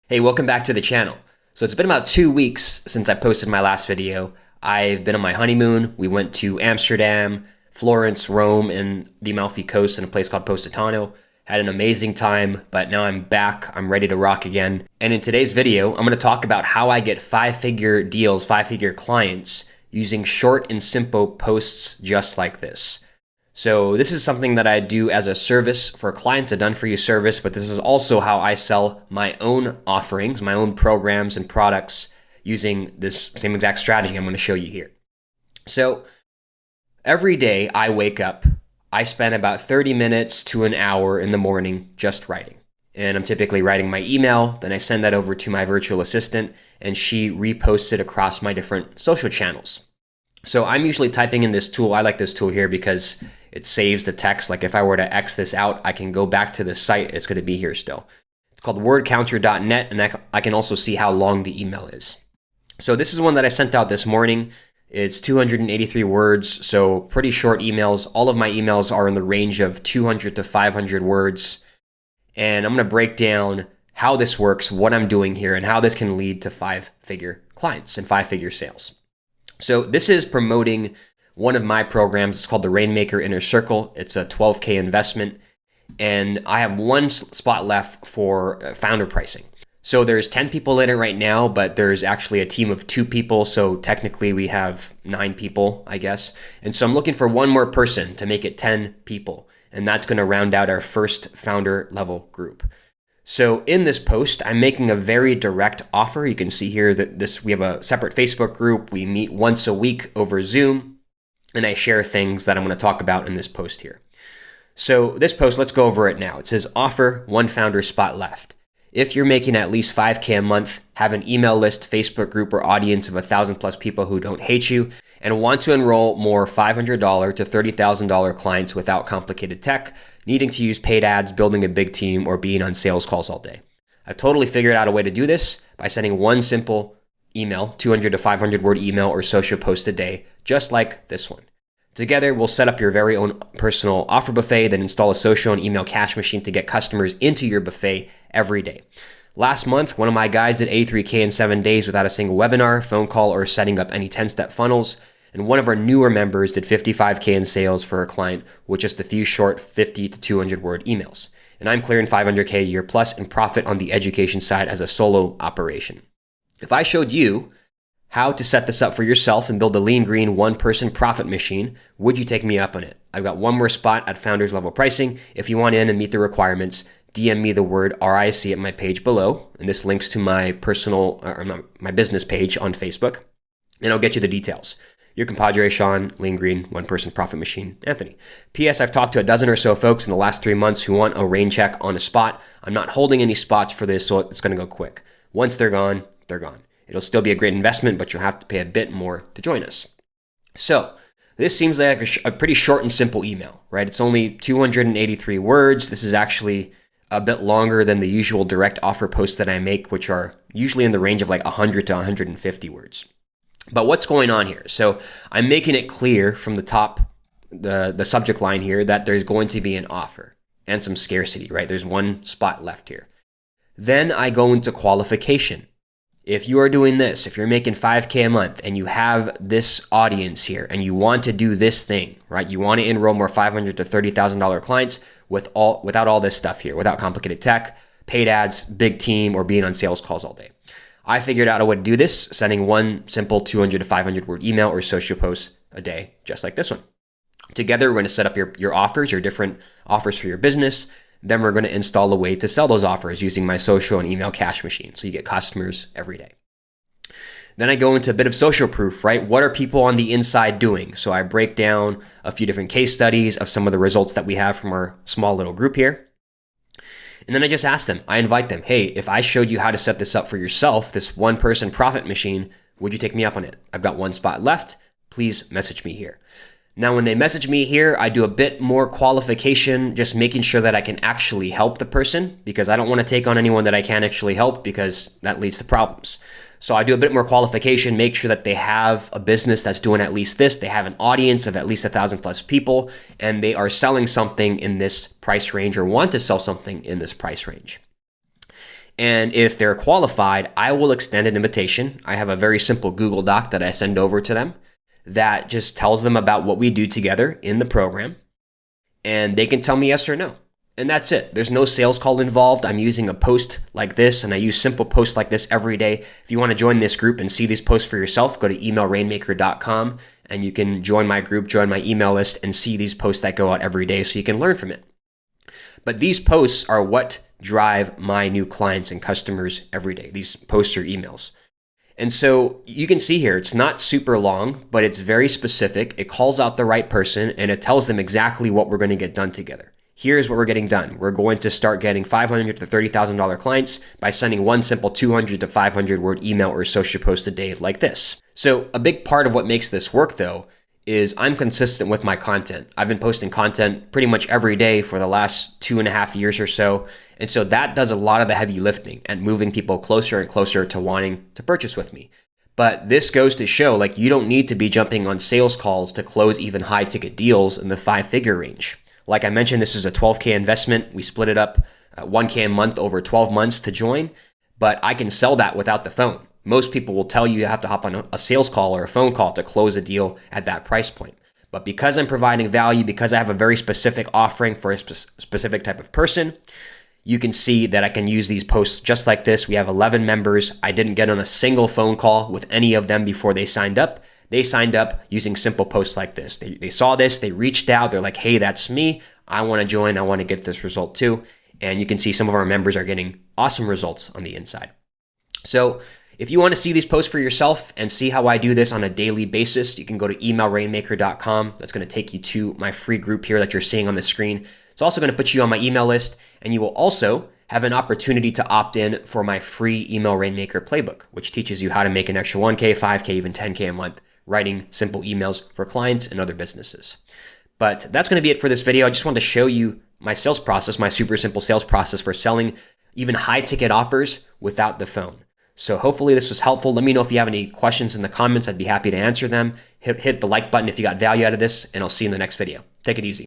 Hey, welcome back to the channel. So it's been about 2 weeks since I posted my last video. I've been on my honeymoon. We went to Amsterdam, Florence, Rome, and the Amalfi Coast in a place called Positano. Had an amazing time, but now I'm back. I'm ready to rock again. And in today's video, I'm going to talk about how I get five-figure deals, five-figure clients using short and simple posts just like this. So this is something that I do as a service for clients, a done-for-you service, but this is also how I sell my own offerings, my own programs and products using this same exact strategy I'm going to show you here. So every day I wake up, I spend about 30 minutes to an hour in the morning just writing. And I'm typically writing my email, then I send that over to my virtual assistant, and she reposts it across my different social channels. So I'm usually typing in this tool. I like this tool here because it saves the text. Like if I were to X this out, I can go back to the site. It's going to be here still. It's called wordcounter.net, and I can also see how long the email is. So this is one that I sent out this morning. It's 283 words, so pretty short emails. All of my emails are in the range of 200 to 500 words. And I'm going to break down how this works, what I'm doing here, and how this can lead to five-figure clients and five-figure sales. So this is promoting one of my programs. It's called the Rainmaker Inner Circle. It's a 12K investment, and I have one spot left for founder pricing. So there's 10 people in it right now, but there's actually a team of 2 people. So technically we have 9 people, I guess. And so I'm looking for one more person to make it 10 people. And that's going to round out our first founder level group. So in this post, I'm making a very direct offer. You can see here that we have a separate Facebook group. We meet once a week over Zoom, and I share things that I'm going to talk about in this post here. So this post, let's go over it now. It says offer one founder spot left. If you're making at least 5K a month, have an email list, Facebook group, or audience of 1,000 plus people who don't hate you, and want to enroll more $500 to $30,000 clients without complicated tech, needing to use paid ads, building a big team, or being on sales calls all day. I've totally figured out a way to do this by sending one simple email, 200 to 500 word email or social post a day, just like this one. Together, we'll set up your very own personal offer buffet, then install a social and email cash machine to get customers into your buffet every day. Last month, one of my guys did 83K in 7 days without a single webinar, phone call, or setting up any 10-step funnels. And one of our newer members did 55K in sales for a client with just a few short 50 to 200 word emails. And I'm clearing 500K a year plus in profit on the education side as a solo operation. If I showed you how to set this up for yourself and build a lean, green, one-person profit machine, would you take me up on it? I've got one more spot at Founders Level Pricing. If you want in and meet the requirements, DM me the word RIC at my page below, and this links to my personal or my business page on Facebook, and I'll get you the details. Your compadre, Sean, lean, green, one-person profit machine, Anthony. P.S. I've talked to a dozen or so folks in the last 3 months who want a rain check on a spot. I'm not holding any spots for this, so it's going to go quick. Once they're gone, they're gone. It'll still be a great investment, but you'll have to pay a bit more to join us. So this seems like a pretty short and simple email, right? It's only 283 words. This is actually a bit longer than the usual direct offer posts that I make, which are usually in the range of like 100 to 150 words. But what's going on here? So I'm making it clear from the top, the subject line here, that there's going to be an offer and some scarcity, right? There's one spot left here. Then I go into qualification. If you are doing this, if you're making 5K a month and you have this audience here and you want to do this thing, right? You want to enroll more $500 to $30,000 clients without all this stuff here, without complicated tech, paid ads, big team, or being on sales calls all day. I figured out a way to do this, sending one simple 200 to 500 word email or social post a day, just like this one. Together, we're going to set up your offers, your different offers for your business. Then we're going to install a way to sell those offers using my social and email cash machine. So you get customers every day. Then I go into a bit of social proof, right? What are people on the inside doing? So I break down a few different case studies of some of the results that we have from our small little group here. And then I just ask them, I invite them, hey, if I showed you how to set this up for yourself, this one-person profit machine, would you take me up on it? I've got one spot left. Please message me here. Now, when they message me here, I do a bit more qualification, just making sure that I can actually help the person, because I don't want to take on anyone that I can't actually help, because that leads to problems. So I do a bit more qualification, make sure that they have a business that's doing at least this, they have an audience of at least 1,000 plus people, and they are selling something in this price range or want to sell something in this price range. And if they're qualified, I will extend an invitation. I have a very simple Google Doc that I send over to them that just tells them about what we do together in the program. And they can tell me yes or no. And that's it. There's no sales call involved. I'm using a post like this, and I use simple posts like this every day. If you want to join this group and see these posts for yourself, go to emailrainmaker.com and you can join my group, join my email list, and see these posts that go out every day so you can learn from it. But these posts are what drive my new clients and customers every day, these posts or emails. And so you can see here, it's not super long, but it's very specific. It calls out the right person and it tells them exactly what we're going to get done together. Here's what we're getting done. We're going to start getting $500 to $30,000 clients by sending one simple 200 to 500 word email or social post a day like this. So a big part of what makes this work though is I'm consistent with my content. I've been posting content pretty much every day for the last 2.5 years or so. And so that does a lot of the heavy lifting and moving people closer and closer to wanting to purchase with me. But this goes to show like you don't need to be jumping on sales calls to close even high ticket deals in the 5-figure range. Like I mentioned, this is a $12K investment. We split it up $1K a month over 12 months to join, but I can sell that without the phone. Most people will tell you have to hop on a sales call or a phone call to close a deal at that price point. But because I'm providing value, because I have a very specific offering for a specific type of person, you can see that I can use these posts just like this. We have 11 members. I didn't get on a single phone call with any of them before they signed up. They signed up using simple posts like this. They saw this, they reached out, they're like, hey, that's me. I want to join, I want to get this result too. And you can see some of our members are getting awesome results on the inside. So if you want to see these posts for yourself and see how I do this on a daily basis, you can go to emailrainmaker.com. That's going to take you to my free group here that you're seeing on the screen. It's also going to put you on my email list, and you will also have an opportunity to opt in for my free Email Rainmaker playbook, which teaches you how to make an extra 1K, 5K, even 10K a month writing simple emails for clients and other businesses. But that's going to be it for this video. I just wanted to show you my sales process, my super simple sales process for selling even high ticket offers without the phone. So hopefully this was helpful. Let me know if you have any questions in the comments. I'd be happy to answer them. Hit the like button if you got value out of this, and I'll see you in the next video. Take it easy.